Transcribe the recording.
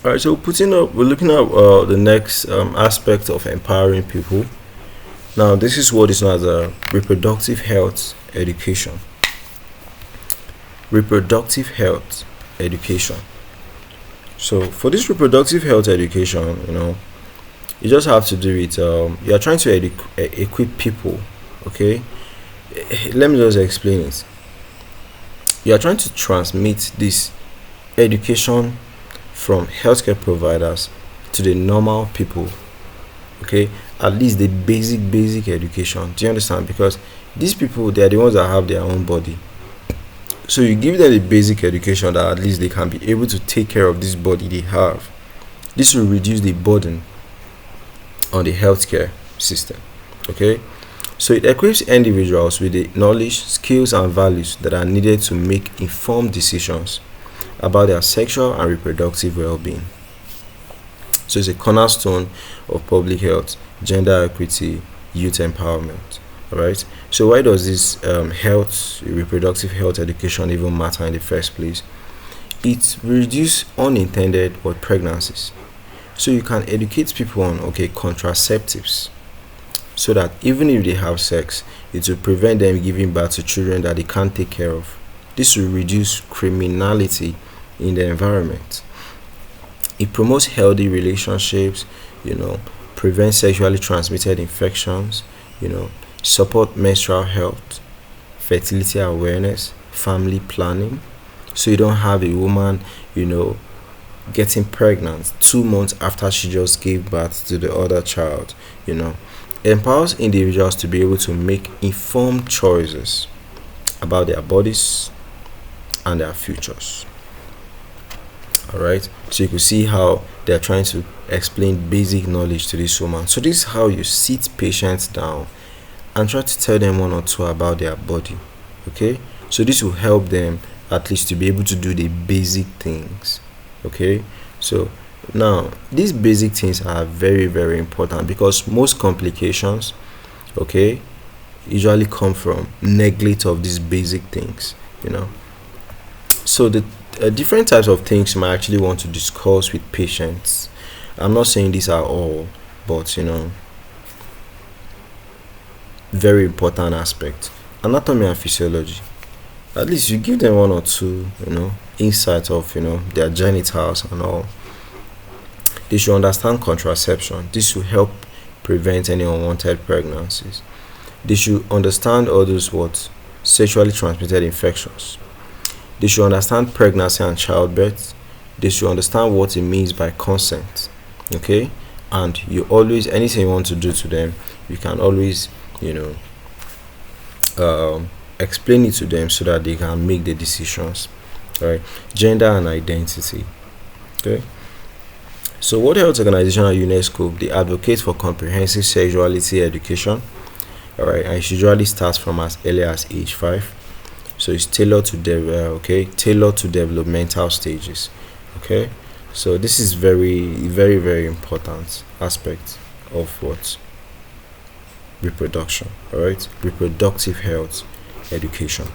All right, so we're looking at the next aspect of empowering people. Now, this is what is known as a reproductive health education. Reproductive health education. So, for this reproductive health education, you just have to do it. You are trying to equip people. Okay, let me just explain it. You are trying to transmit this education from healthcare providers to the normal people. Okay, at least the basic education. Do you understand? Because these people, they are the ones that have their own body, so you give them the basic education that at least they can be able to take care of this body they have. This will reduce the burden on the healthcare system. Okay, so it equips individuals with the knowledge, skills, and values that are needed to make informed decisions about their sexual and reproductive well-being. So it's a cornerstone of public health, gender equity, youth empowerment. All right. So why does this reproductive health education even matter in the first place? It reduces unintended pregnancies. So you can educate people on contraceptives, so that even if they have sex, it will prevent them giving birth to children that they can't take care of. This will reduce criminality in the environment. It promotes healthy relationships, prevents sexually transmitted infections, support menstrual health, fertility awareness, family planning. So you don't have a woman, getting pregnant 2 months after she just gave birth to the other child. Empowers individuals to be able to make informed choices about their bodies and their futures. All right, so you can see how they're trying to explain basic knowledge to this woman. So this is how you sit patients down and try to tell them one or two about their body. Okay, so this will help them at least to be able to do the basic things. Okay, so now these basic things are very, very important, because most complications usually come from neglect of these basic things. So the different types of things you might actually want to discuss with patients. I'm not saying these are all, but very important aspects. Anatomy and physiology. At least you give them one or two insights of their genitals and all. They should understand contraception. This will help prevent any unwanted pregnancies. They should understand all those sexually transmitted infections. They should understand pregnancy and childbirth. They should understand what it means by consent. Okay, and you always, anything you want to do to them, you can always explain it to them so that they can make the decisions. All right, gender and identity. Okay. So World Health Organization and UNESCO, they advocate for comprehensive sexuality education. All right, and it usually starts from as early as age 5. So it's tailored to developmental stages. Okay, so this is very, very, very important aspect of reproduction. All right, reproductive health education.